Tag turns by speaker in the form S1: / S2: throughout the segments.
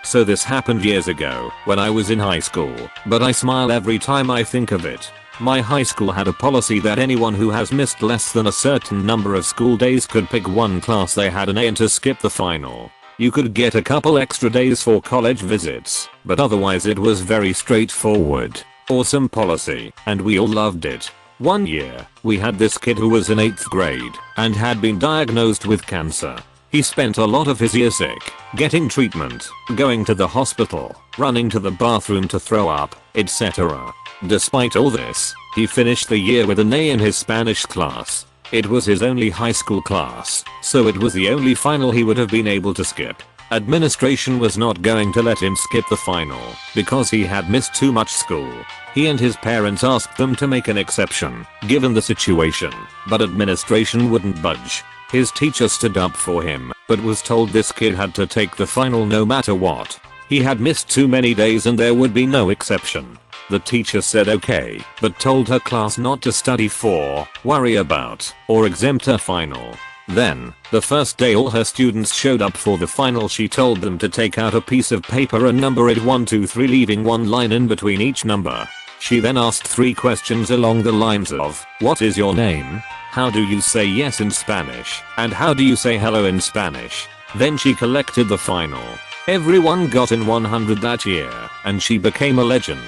S1: So this happened years ago when I was in high school, but I smile every time I think of it. My high school had a policy that anyone who has missed less than a certain number of school days could pick one class they had an A in to skip the final. You could get a couple extra days for college visits, but otherwise it was very straightforward. Awesome policy, and we all loved it. One year, we had this kid who was in 8th grade and had been diagnosed with cancer. He spent a lot of his year sick, getting treatment, going to the hospital, running to the bathroom to throw up, etc. Despite all this, he finished the year with an A in his Spanish class. It was his only high school class, so it was the only final he would have been able to skip. Administration was not going to let him skip the final because he had missed too much school. He and his parents asked them to make an exception, given the situation, but administration wouldn't budge. His teacher stood up for him, but was told this kid had to take the final no matter what. He had missed too many days and there would be no exception. The teacher said okay, but told her class not to study for, worry about, or exempt her final. Then, the first day all her students showed up for the final, she told them to take out a piece of paper and number it 1, 2, 3, leaving one line in between each number. She then asked 3 questions along the lines of, what is your name? How do you say yes in Spanish? And how do you say hello in Spanish? Then she collected the final. Everyone got in 100 that year, and she became a legend.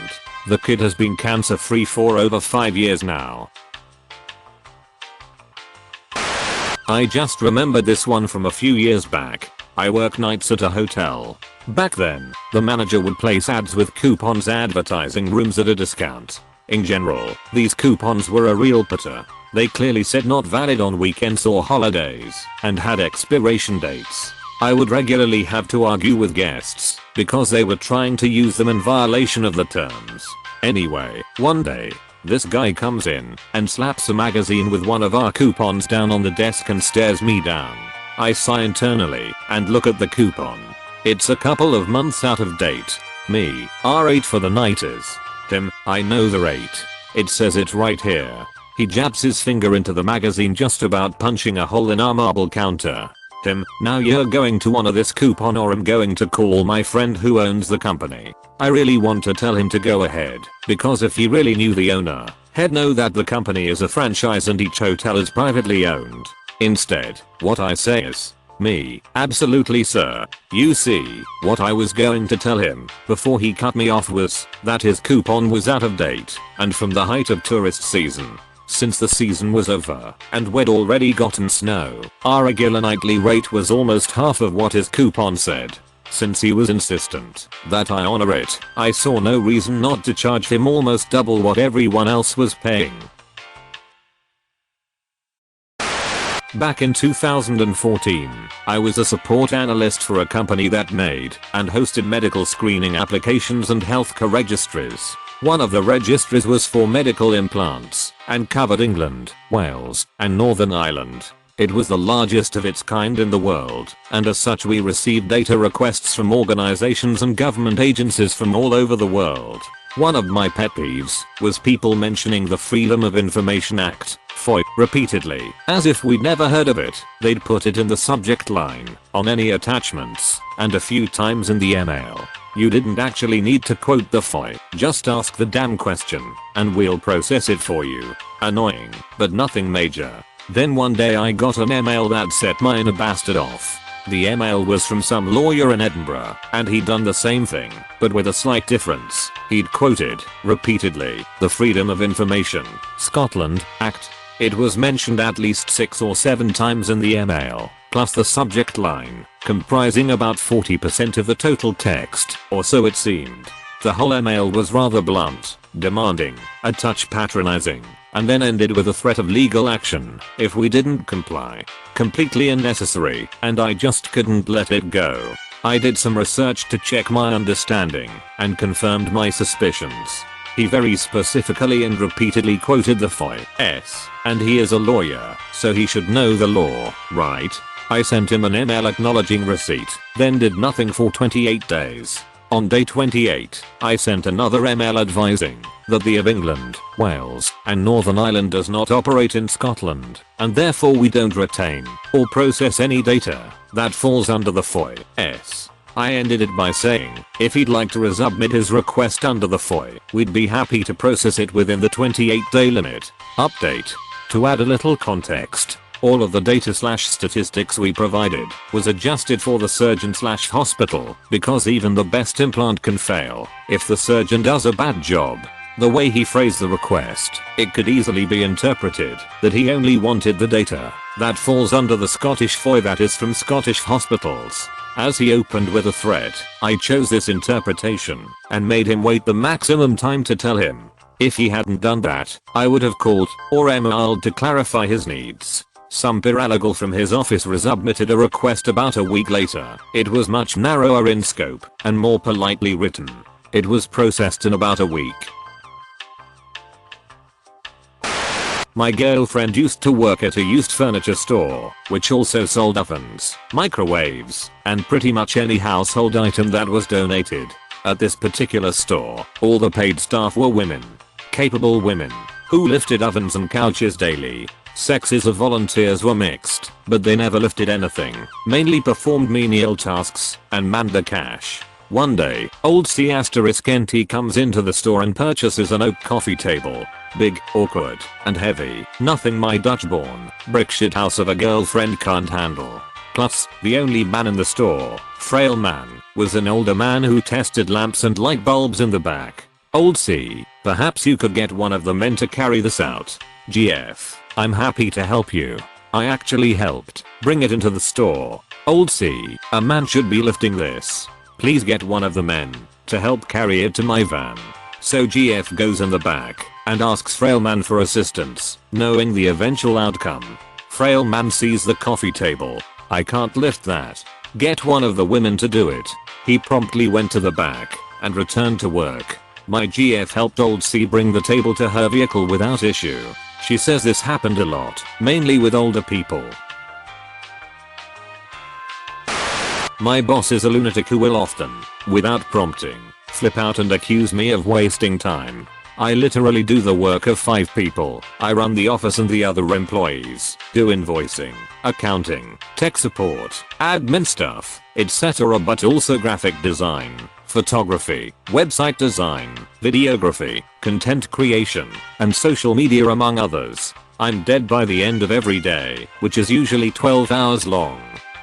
S1: The kid has been cancer free for over 5 years now. I just remembered this one from a few years back. I work nights at a hotel. Back then, the manager would place ads with coupons advertising rooms at a discount. In general, these coupons were a real putter. They clearly said not valid on weekends or holidays, and had expiration dates. I would regularly have to argue with guests, because they were trying to use them in violation of the terms. Anyway, one day, this guy comes in and slaps a magazine with one of our coupons down on the desk and stares me down. I sigh internally and look at the coupon. It's a couple of months out of date. Me, R8 for the nighters. Tim, I know the rate. It says it right here. He jabs his finger into the magazine, just about punching a hole in our marble counter. Tim, now you're going to honor this coupon or I'm going to call my friend who owns the company. I really want to tell him to go ahead, because if he really knew the owner, he'd know that the company is a franchise and each hotel is privately owned. Instead, what I say is, me, absolutely sir. You see, what I was going to tell him before he cut me off was that his coupon was out of date and from the height of tourist season. Since the season was over and we'd already gotten snow, our regular nightly rate was almost half of what his coupon said. Since he was insistent that I honor it, I saw no reason not to charge him almost double what everyone else was paying. Back in 2014, I was a support analyst for a company that made and hosted medical screening applications and healthcare registries. One of the registries was for medical implants and covered England, Wales, and Northern Ireland. It was the largest of its kind in the world, and as such we received data requests from organizations and government agencies from all over the world. One of my pet peeves was people mentioning the Freedom of Information Act, FOIA, repeatedly, as if we'd never heard of it. They'd put it in the subject line, on any attachments, and a few times in the email. You didn't actually need to quote the FOIA, just ask the damn question, and we'll process it for you. Annoying, but nothing major. Then one day I got an email that set my inner bastard off. The email was from some lawyer in Edinburgh, and he'd done the same thing, but with a slight difference. He'd quoted, repeatedly, the Freedom of Information, Scotland, Act. It was mentioned at least 6 or 7 times in the email, plus the subject line, comprising about 40% of the total text, or so it seemed. The whole email was rather blunt, demanding, a touch patronizing, and then ended with a threat of legal action if we didn't comply. Completely unnecessary, and I just couldn't let it go. I did some research to check my understanding and confirmed my suspicions. He very specifically and repeatedly quoted the FOIA, and he is a lawyer, so he should know the law, right? I sent him an email acknowledging receipt, then did nothing for 28 days. On day 28, I sent another email advising that the of England, Wales, and Northern Ireland does not operate in Scotland, and therefore we don't retain or process any data that falls under the FOIA. I ended it by saying, if he'd like to resubmit his request under the FOIA, we'd be happy to process it within the 28-day limit. Update. To add a little context, all of the data/statistics we provided was adjusted for the surgeon/hospital because even the best implant can fail if the surgeon does a bad job. The way he phrased the request, it could easily be interpreted that he only wanted the data. That falls under the Scottish FOIA, that is from Scottish hospitals. As he opened with a threat, I chose this interpretation and made him wait the maximum time to tell him. If he hadn't done that, I would have called or emailed to clarify his needs. Some paralegal from his office resubmitted a request about a week later. It was much narrower in scope and more politely written. It was processed in about a week. My girlfriend used to work at a used furniture store, which also sold ovens, microwaves, and pretty much any household item that was donated. At this particular store, all the paid staff were women. Capable women, who lifted ovens and couches daily. Sexes of volunteers were mixed, but they never lifted anything, mainly performed menial tasks, and manned the cash. One day, old C*NT comes into the store and purchases an oak coffee table. Big, awkward, and heavy. Nothing my Dutch-born, brick shithouse of a girlfriend can't handle. Plus, the only man in the store, frail man, was an older man who tested lamps and light bulbs in the back. Old C, perhaps you could get one of the men to carry this out. GF, I'm happy to help you. I actually helped bring it into the store. Old C, a man should be lifting this. Please get one of the men to help carry it to my van. So GF goes in the back and asks frail man for assistance, knowing the eventual outcome. Frail man sees the coffee table. I can't lift that. Get one of the women to do it. He promptly went to the back and returned to work. My GF helped old C bring the table to her vehicle without issue. She says this happened a lot, mainly with older people. My boss is a lunatic who will often, without prompting, flip out and accuse me of wasting time. I literally do the work of 5 people. I run the office and the other employees, do invoicing, accounting, tech support, admin stuff, etc. but also graphic design, photography, website design, videography, content creation, and social media among others. I'm dead by the end of every day, which is usually 12 hours long.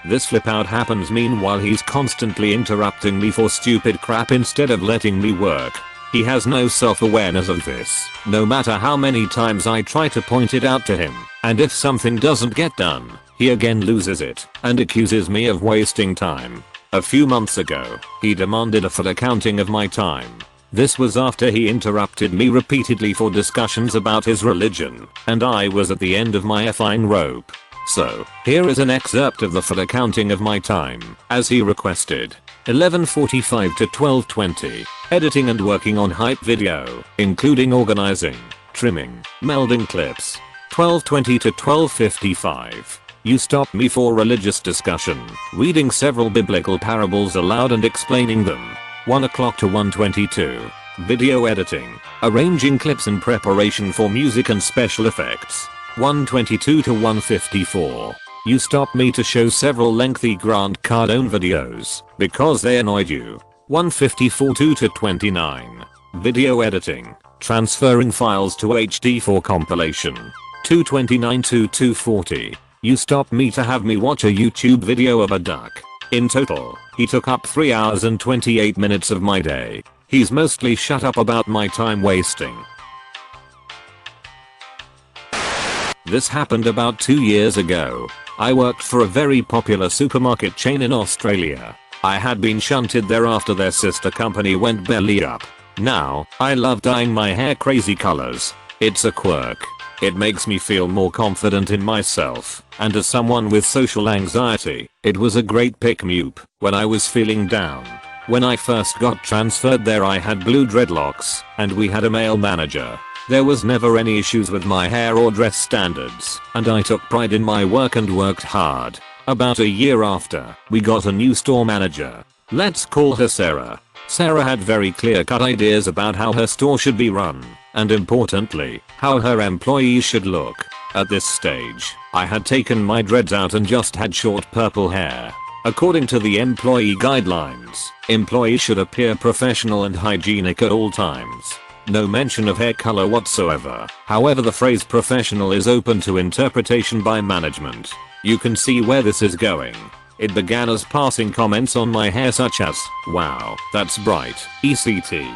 S1: This flip out happens meanwhile he's constantly interrupting me for stupid crap instead of letting me work. He has no self-awareness of this, no matter how many times I try to point it out to him, and if something doesn't get done, he again loses it and accuses me of wasting time. A few months ago, he demanded a full accounting of my time. This was after he interrupted me repeatedly for discussions about his religion, and I was at the end of my effing rope. So, here is an excerpt of the full accounting of my time, as he requested. 11:45 to 12:20, editing and working on hype video, including organizing, trimming, melding clips. 12:20 to 12:55. You stopped me for religious discussion, reading several biblical parables aloud and explaining them. 1 o'clock to 1:22. Video editing, arranging clips in preparation for music and special effects. 1:22 to 1:54. You stopped me to show several lengthy Grant Cardone videos because they annoyed you. 1:54 to 29. Video editing, transferring files to HD for compilation. 2:29 to 2:40. You stopped me to have me watch a YouTube video of a duck. In total, he took up 3 hours and 28 minutes of my day. He's mostly shut up about my time wasting. This happened about 2 years ago. I worked for a very popular supermarket chain in Australia. I had been shunted there after their sister company went belly up. Now, I love dyeing my hair crazy colors. It's a quirk. It makes me feel more confident in myself, and as someone with social anxiety, it was a great pick-me-up when I was feeling down. When I first got transferred there I had blue dreadlocks, and we had a male manager. There was never any issues with my hair or dress standards, and I took pride in my work and worked hard. About a year after, we got a new store manager. Let's call her Sarah. Sarah had very clear-cut ideas about how her store should be run, and importantly, how her employees should look. At this stage, I had taken my dreads out and just had short purple hair. According to the employee guidelines, employees should appear professional and hygienic at all times. No mention of hair color whatsoever. However, the phrase professional is open to interpretation by management. You can see where this is going. It began as passing comments on my hair such as, "Wow, that's bright, ECT."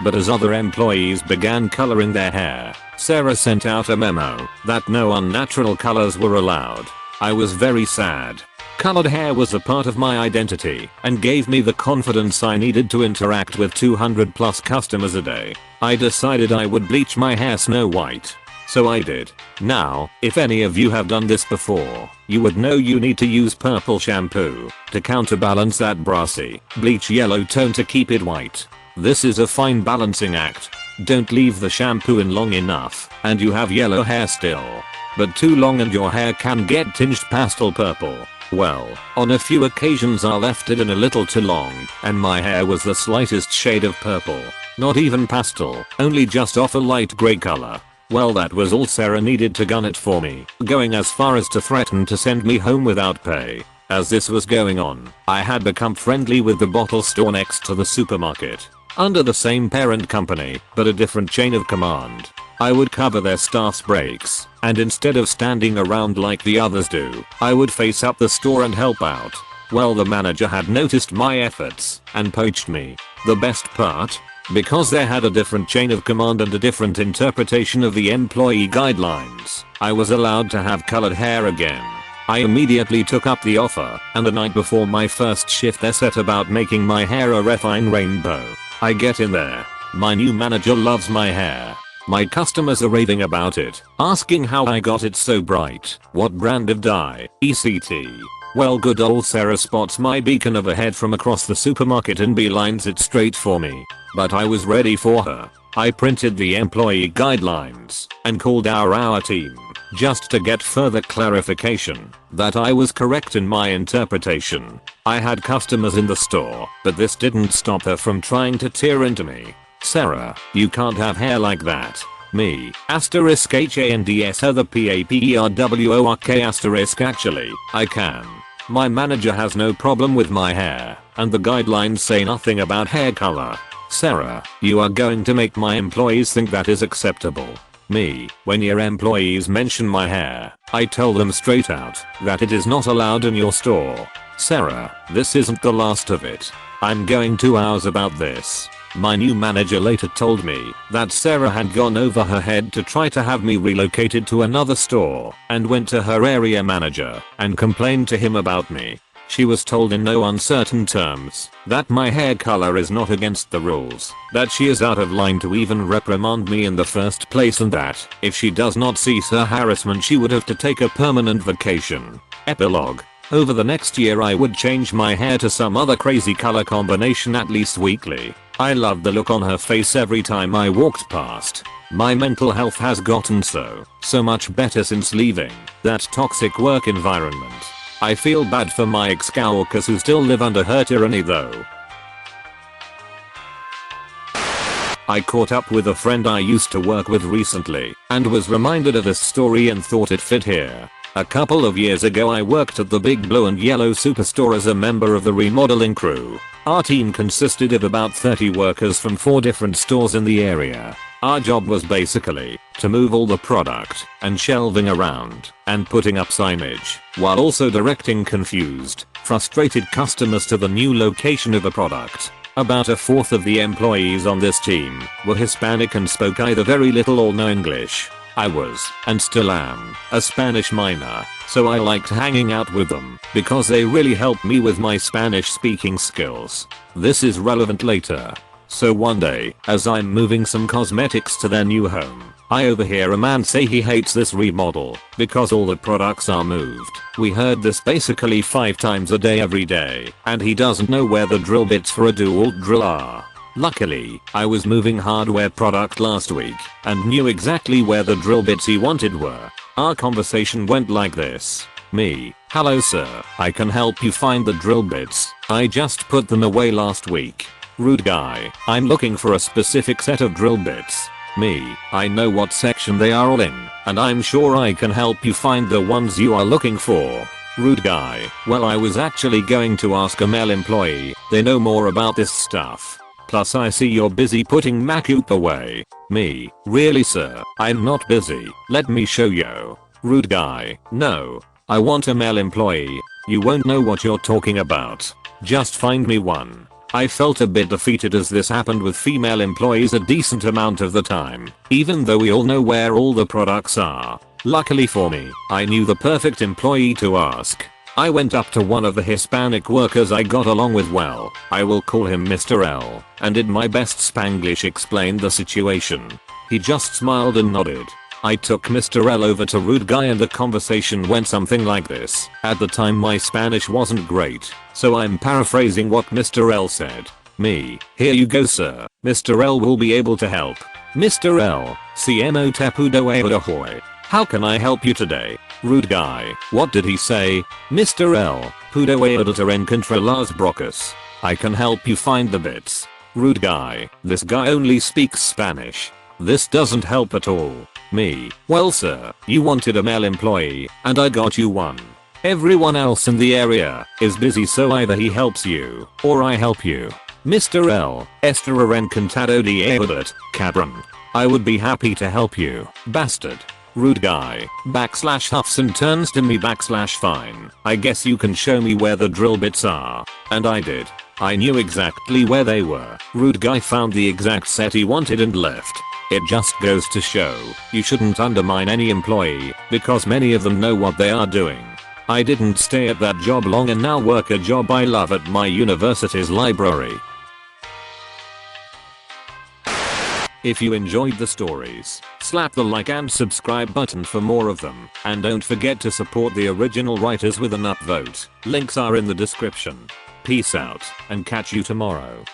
S1: But as other employees began coloring their hair, Sarah sent out a memo that no unnatural colors were allowed. I was very sad. Colored hair was a part of my identity and gave me the confidence I needed to interact with 200 plus customers a day. I decided I would bleach my hair snow white. So I did. Now, if any of you have done this before, you would know you need to use purple shampoo to counterbalance that brassy, bleach yellow tone to keep it white. This is a fine balancing act. Don't leave the shampoo in long enough and you have yellow hair still. But too long and your hair can get tinged pastel purple. Well, on a few occasions I left it in a little too long and my hair was the slightest shade of purple. Not even pastel, only just off a light grey color. Well, that was all Sarah needed to gun it for me, going as far as to threaten to send me home without pay. As this was going on, I had become friendly with the bottle store next to the supermarket. Under the same parent company, but a different chain of command. I would cover their staff's breaks, and instead of standing around like the others do, I would face up the store and help out. Well, the manager had noticed my efforts and poached me. The best part? Because they had a different chain of command and a different interpretation of the employee guidelines, I was allowed to have colored hair again. I immediately took up the offer, and the night before my first shift they set about making my hair a refined rainbow. I get in there. My new manager loves my hair. My customers are raving about it, asking how I got it so bright, what brand of dye, ECT. Well, good old Sarah spots my beacon of a head from across the supermarket and beelines it straight for me. But I was ready for her. I printed the employee guidelines and called our team just to get further clarification that I was correct in my interpretation. I had customers in the store, but this didn't stop her from trying to tear into me. "Sarah, you can't have hair like that." Me, asterisk HANDS other PAPERWORK asterisk actually, I can. My manager has no problem with my hair, and the guidelines say nothing about hair color. "Sarah, you are going to make my employees think that is acceptable." Me, when your employees mention my hair, I tell them straight out that it is not allowed in your store. "Sarah, this isn't the last of it. I'm going 2 hours about this." My new manager later told me that Sarah had gone over her head to try to have me relocated to another store and went to her area manager and complained to him about me. She was told in no uncertain terms that my hair color is not against the rules, that she is out of line to even reprimand me in the first place, and that if she does not cease her harassment she would have to take a permanent vacation. Epilogue. Over the next year I would change my hair to some other crazy color combination at least weekly. I loved the look on her face every time I walked past. My mental health has gotten so much better since leaving that toxic work environment. I feel bad for my ex-coworkers who still live under her tyranny though. I caught up with a friend I used to work with recently and was reminded of this story and thought it fit here. A couple of years ago I worked at the big blue and yellow superstore as a member of the remodeling crew. Our team consisted of about 30 workers from 4 different stores in the area. Our job was basically to move all the product and shelving around and putting up signage, while also directing confused, frustrated customers to the new location of a product. About a fourth of the employees on this team were Hispanic and spoke either very little or no English. I was, and still am, a Spanish minor, so I liked hanging out with them because they really helped me with my Spanish speaking skills. This is relevant later. So one day, as I'm moving some cosmetics to their new home, I overhear a man say he hates this remodel because all the products are moved. We heard this basically 5 times a day every day, and he doesn't know where the drill bits for a dual drill are. Luckily, I was moving hardware product last week and knew exactly where the drill bits he wanted were. Our conversation went like this. Me, "Hello sir, I can help you find the drill bits. I just put them away last week." Rude guy, "I'm looking for a specific set of drill bits." Me, "I know what section they are all in, and I'm sure I can help you find the ones you are looking for." Rude guy. Well, I was actually going to ask a male employee. They know more about this stuff. Plus I see you're busy putting Macleod away. Me. Really sir? I'm not busy. Let me show you. Rude guy. No. I want a male employee. You won't know what you're talking about. Just find me one. I felt a bit defeated as this happened with female employees a decent amount of the time, even though we all know where all the products are. Luckily for me, I knew the perfect employee to ask. I went up to one of the Hispanic workers I got along with well. I will call him Mr. L, and did my best Spanglish explain the situation. He just smiled and nodded. I took Mr. L over to Rude Guy and the conversation went something like this. At the time my Spanish wasn't great, so I'm paraphrasing what Mr. L said. Me. Here you go sir. Mr. L will be able to help. Mr. L. CMO te puedo ayudar hoy. How can I help you today? Rude Guy. What did he say? Mr. L. Puedo ayudarte encontrar las brocas. I can help you find the bits. Rude Guy. This guy only speaks Spanish. This doesn't help at all. Me. Well sir, you wanted a male employee, and I got you one. Everyone else in the area is busy, so either he helps you, or I help you. Mr. L. Estará encantado de ayudarte, cabrón. I would be happy to help you, bastard. Rude Guy. Huffs and turns to me fine. I guess you can show me where the drill bits are. And I did. I knew exactly where they were. Rude Guy found the exact set he wanted and left. It just goes to show, you shouldn't undermine any employee, because many of them know what they are doing. I didn't stay at that job long and now work a job I love at my university's library. If you enjoyed the stories, slap the like and subscribe button for more of them, and don't forget to support the original writers with an upvote. Links are in the description. Peace out, and catch you tomorrow.